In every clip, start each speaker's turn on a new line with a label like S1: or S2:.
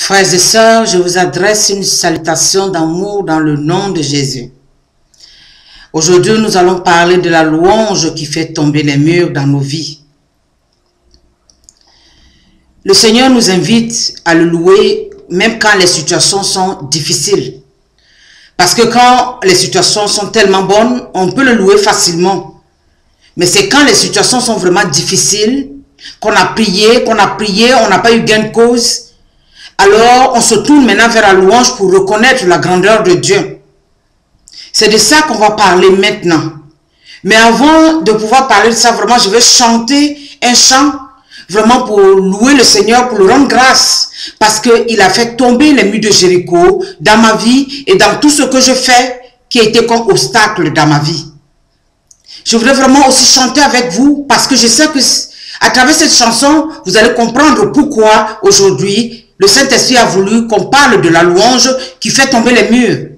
S1: Frères et sœurs, je vous adresse une salutation d'amour dans le nom de Jésus. Aujourd'hui, nous allons parler de la louange qui fait tomber les murs dans nos vies. Le Seigneur nous invite à le louer même quand les situations sont difficiles. Parce que quand les situations sont tellement bonnes, on peut le louer facilement. Mais c'est quand les situations sont vraiment difficiles, qu'on a prié, on n'a pas eu gain de cause. Alors, on se tourne maintenant vers la louange pour reconnaître la grandeur de Dieu. C'est de ça qu'on va parler maintenant. Mais avant de pouvoir parler de ça, vraiment, je vais chanter un chant, vraiment pour louer le Seigneur, pour le rendre grâce, parce qu'il a fait tomber les murs de Jéricho dans ma vie et dans tout ce que je fais qui a été comme obstacle dans ma vie. Je voudrais vraiment aussi chanter avec vous, parce que je sais que à travers cette chanson, vous allez comprendre pourquoi aujourd'hui, le Saint-Esprit a voulu qu'on parle de la louange qui fait tomber les murs.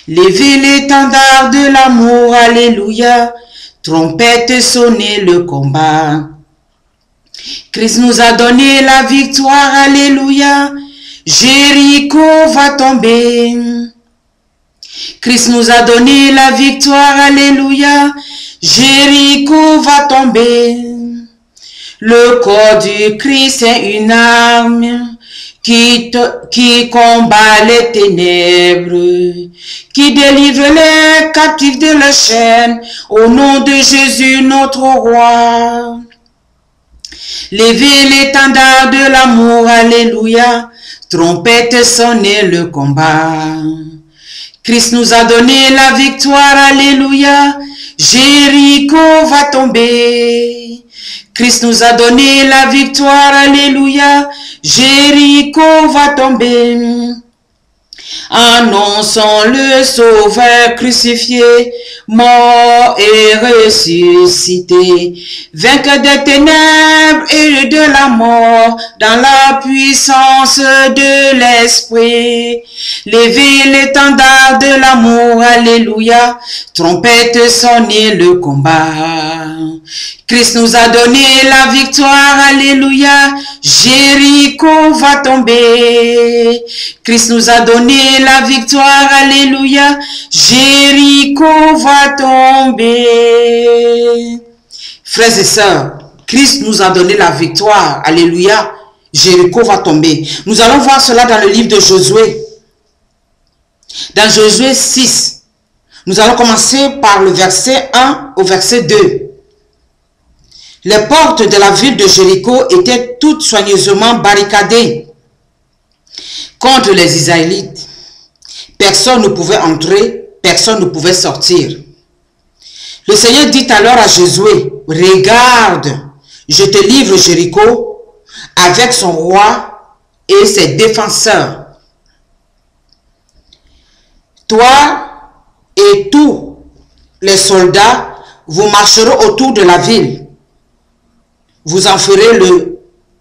S1: Levez l'étendard de l'amour, alléluia. Trompette, sonnez le combat. Christ nous a donné la victoire, alléluia. Jéricho va tomber. Christ nous a donné la victoire, alléluia. Jéricho va tomber. Le corps du Christ est une arme qui combat les ténèbres, qui délivre les captifs de leurs chaînes, au nom de Jésus notre roi. Levez l'étendard de l'amour, alléluia, trompette, sonnez le combat. Christ nous a donné la victoire, alléluia, Jéricho va tomber. Christ nous a donné la victoire, alléluia, Jéricho va tomber. Annonçons le Sauveur crucifié, mort et ressuscité, vainqueur des ténèbres et de la mort, dans la puissance de l'Esprit. Levez l'étendard de l'amour, alléluia, trompette, sonnez le combat. Christ nous a donné la victoire, alléluia, Jéricho va tomber. Christ nous a donné la victoire, alléluia, Jéricho va tomber. Frères et sœurs, Christ nous a donné la victoire, alléluia, Jéricho va tomber. Nous allons voir cela dans le livre de Josué. Dans Josué 6, nous allons commencer par le verset 1 au verset 2. Les portes de la ville de Jéricho étaient toutes soigneusement barricadées contre les Israélites. Personne ne pouvait entrer, personne ne pouvait sortir. Le Seigneur dit alors à Josué, « Regarde, je te livre Jéricho avec son roi et ses défenseurs. Toi et tous les soldats, vous marcherez autour de la ville. Vous en ferez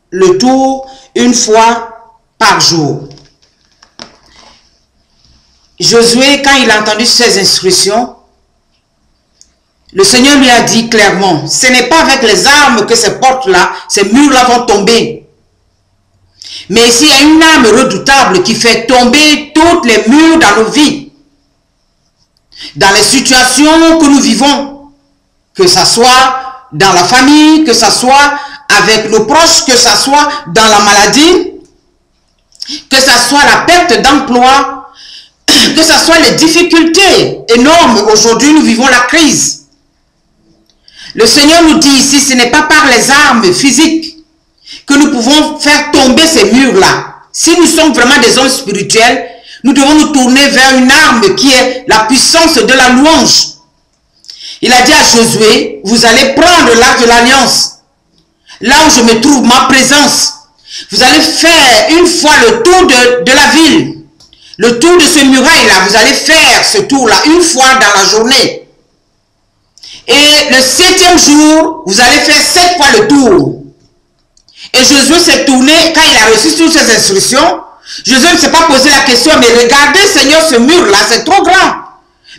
S1: le tour une fois par jour. » Josué, quand il a entendu ces instructions, le Seigneur lui a dit clairement, ce n'est pas avec les armes que ces portes-là, ces murs-là vont tomber. Mais ici, il y a une arme redoutable qui fait tomber toutes les murs dans nos vies. Dans les situations que nous vivons, que ce soit dans la famille, que ce soit avec nos proches, que ce soit dans la maladie, que ce soit la perte d'emploi, que ce soit les difficultés énormes. Aujourd'hui, nous vivons la crise. Le Seigneur nous dit ici, ce n'est pas par les armes physiques que nous pouvons faire tomber ces murs-là. Si nous sommes vraiment des hommes spirituels, nous devons nous tourner vers une arme qui est la puissance de la louange. Il a dit à Josué, vous allez prendre l'arc de l'alliance, là où je me trouve, ma présence. Vous allez faire une fois le tour de la ville. Le tour de ce muraille-là, vous allez faire ce tour-là une fois dans la journée. Et le 7e jour, vous allez faire 7 fois le tour. Et Josué s'est tourné, quand il a reçu toutes ces instructions, Josué ne s'est pas posé la question, mais regardez Seigneur, ce mur-là, c'est trop grand.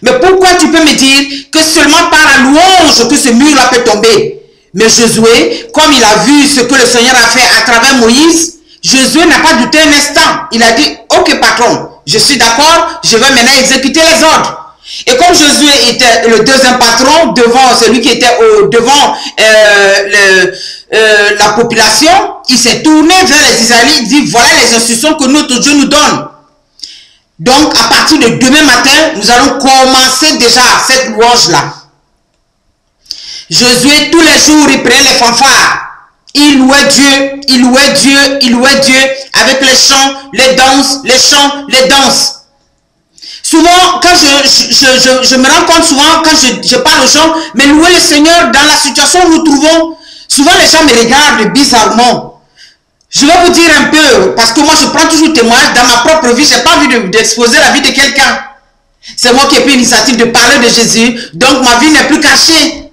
S1: Mais pourquoi tu peux me dire que seulement par la louange que ce mur-là peut tomber? Mais Josué, comme il a vu ce que le Seigneur a fait à travers Moïse, Josué n'a pas douté un instant. Il a dit, ok patron, je suis d'accord, je vais maintenant exécuter les ordres. Et comme Josué était le deuxième patron devant celui qui était devant la population, il s'est tourné vers les Israélites, il dit, voilà les instructions que notre Dieu nous donne. Donc, à partir de demain matin, nous allons commencer déjà cette louange-là. Josué, tous les jours, il prenait les fanfares. Il louait Dieu, il louait Dieu, il louait Dieu avec les chants, les danses, les chants, les danses. Souvent, quand je me rends compte, souvent, quand je parle aux gens, mais louer le Seigneur dans la situation où nous trouvons, souvent les gens me regardent bizarrement. Je vais vous dire un peu, parce que moi je prends toujours témoignage dans ma propre vie, je n'ai pas envie d'exposer la vie de quelqu'un. C'est moi qui ai pris l'initiative de parler de Jésus, donc ma vie n'est plus cachée.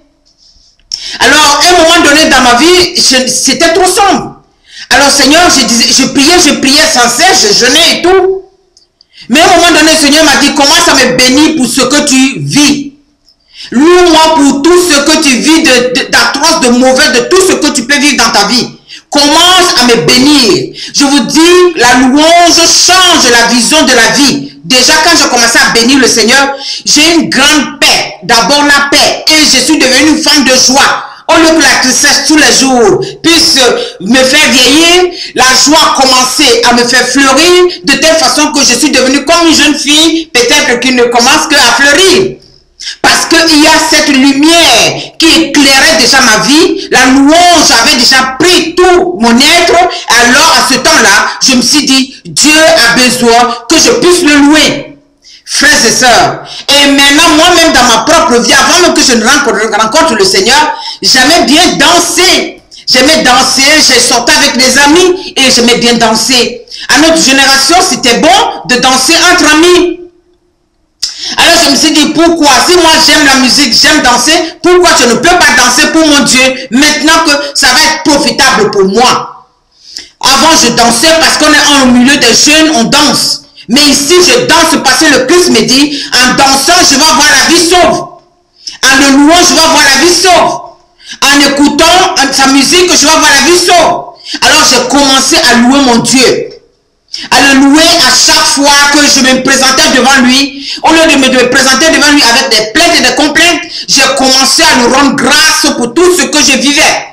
S1: Alors, à un moment donné dans ma vie, c'était trop sombre. Alors Seigneur, je priais sans cesse, je jeûnais et tout. Mais à un moment donné, le Seigneur m'a dit, commence à me bénir pour ce que tu vis. Loue-moi pour tout ce que tu vis d'atroce, de mauvais, de tout ce que tu peux vivre dans ta vie. Commence à me bénir. Je vous dis, la louange change la vision de la vie. Déjà, quand je commençais à bénir le Seigneur, j'ai une grande paix. D'abord la paix. Et je suis devenue une femme de joie. Au lieu que la tristesse tous les jours puisse me faire vieillir, la joie a commencé à me faire fleurir de telle façon que je suis devenue comme une jeune fille, peut-être qui ne commence qu'à fleurir. Parce qu'il y a cette lumière qui éclairait déjà ma vie, la louange avait déjà pris tout mon être. Alors à ce temps-là, je me suis dit, Dieu a besoin que je puisse le louer. Frères et sœurs, et maintenant moi-même dans ma propre vie, avant même que je ne rencontre le Seigneur, j'aimais bien danser. J'aimais danser, j'ai sorti avec des amis et j'aimais bien danser. À notre génération, c'était bon de danser entre amis. Alors je me suis dit, pourquoi, si moi j'aime la musique, j'aime danser, pourquoi je ne peux pas danser pour mon Dieu maintenant que ça va être profitable pour moi? Avant je dansais parce qu'on est au milieu des jeunes, on danse. Mais ici je danse parce que le Christ me dit, en dansant je vais avoir la vie sauve. En le louant je vais avoir la vie sauve. En écoutant sa musique je vais avoir la vie sauve. Alors j'ai commencé à louer mon Dieu. À le louer à chaque fois que je me présentais devant lui. Au lieu de me présenter devant lui avec des plaintes et des complaintes, j'ai commencé à lui rendre grâce pour tout ce que je vivais.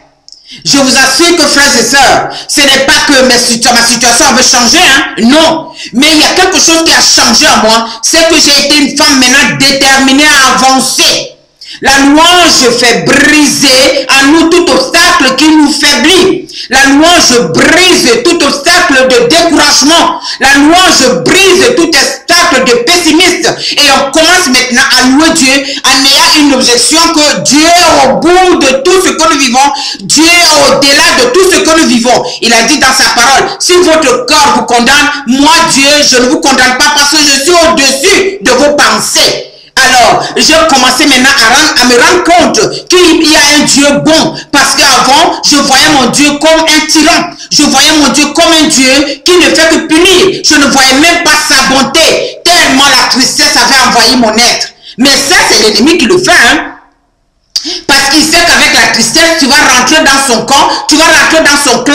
S1: Je vous assure que frères et sœurs, ce n'est pas que ma situation avait changé, hein? Non. Mais il y a quelque chose qui a changé en moi, c'est que j'ai été une femme maintenant déterminée à avancer. La louange fait briser en nous tout obstacle qui nous faiblit. La louange brise tout obstacle de découragement. La louange brise tout obstacle de pessimiste. Et on commence maintenant à louer Dieu en ayant une objection que Dieu est au bout de tout ce que nous vivons. Dieu est au-delà de tout ce que nous vivons. Il a dit dans sa parole, si votre corps vous condamne, moi Dieu, je ne vous condamne pas parce que je suis au-dessus de vos pensées. Alors, j'ai commencé maintenant à me rendre compte qu'il y a un Dieu bon. Parce qu'avant, je voyais mon Dieu comme un tyran. Je voyais mon Dieu comme un Dieu qui ne fait que punir. Je ne voyais même pas sa bonté. Tellement la tristesse avait envahi mon être. Mais ça, c'est l'ennemi qui le fait, hein. Parce qu'il sait qu'avec la tristesse, tu vas rentrer dans son camp, tu vas rentrer dans son clan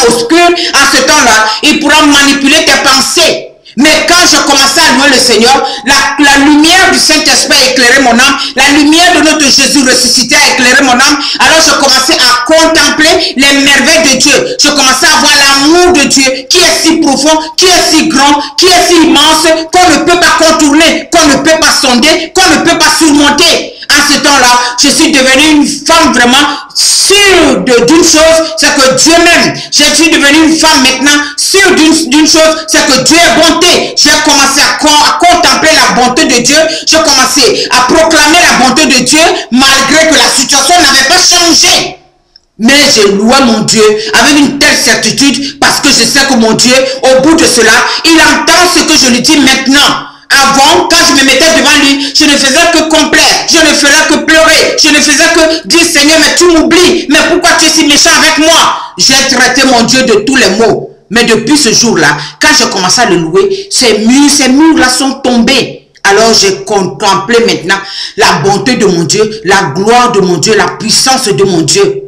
S1: obscur. En ce temps-là, il pourra manipuler tes pensées. Mais quand je commençais à louer le Seigneur, la lumière du Saint-Esprit a éclairé mon âme, la lumière de notre Jésus ressuscité a éclairé mon âme. Alors je commençais à contempler les merveilles de Dieu. Je commençais à voir l'amour de Dieu qui est si profond, qui est si grand, qui est si immense, qu'on ne peut pas contourner, qu'on ne peut pas sonder, qu'on ne peut pas surmonter. En ce temps-là, je suis devenue une femme vraiment sûre d'une chose, c'est que Dieu m'aime. Je suis devenue une femme maintenant sûre d'une chose, c'est que Dieu est bonté. J'ai commencé à contempler la bonté de Dieu. J'ai commencé à proclamer la bonté de Dieu malgré que la situation n'avait pas changé. Mais je louais mon Dieu avec une telle certitude parce que je sais que mon Dieu, au bout de cela, il entend ce que je lui dis maintenant. Avant, quand je me mettais devant lui, je ne faisais que complaire, je ne faisais que pleurer, je ne faisais que dire Seigneur, mais tu m'oublies, mais pourquoi tu es si méchant avec moi? J'ai traité mon Dieu de tous les maux. Mais depuis ce jour-là, quand je commençais à le louer, ces murs-là sont tombés. Alors j'ai contemplé maintenant la bonté de mon Dieu, la gloire de mon Dieu, la puissance de mon Dieu.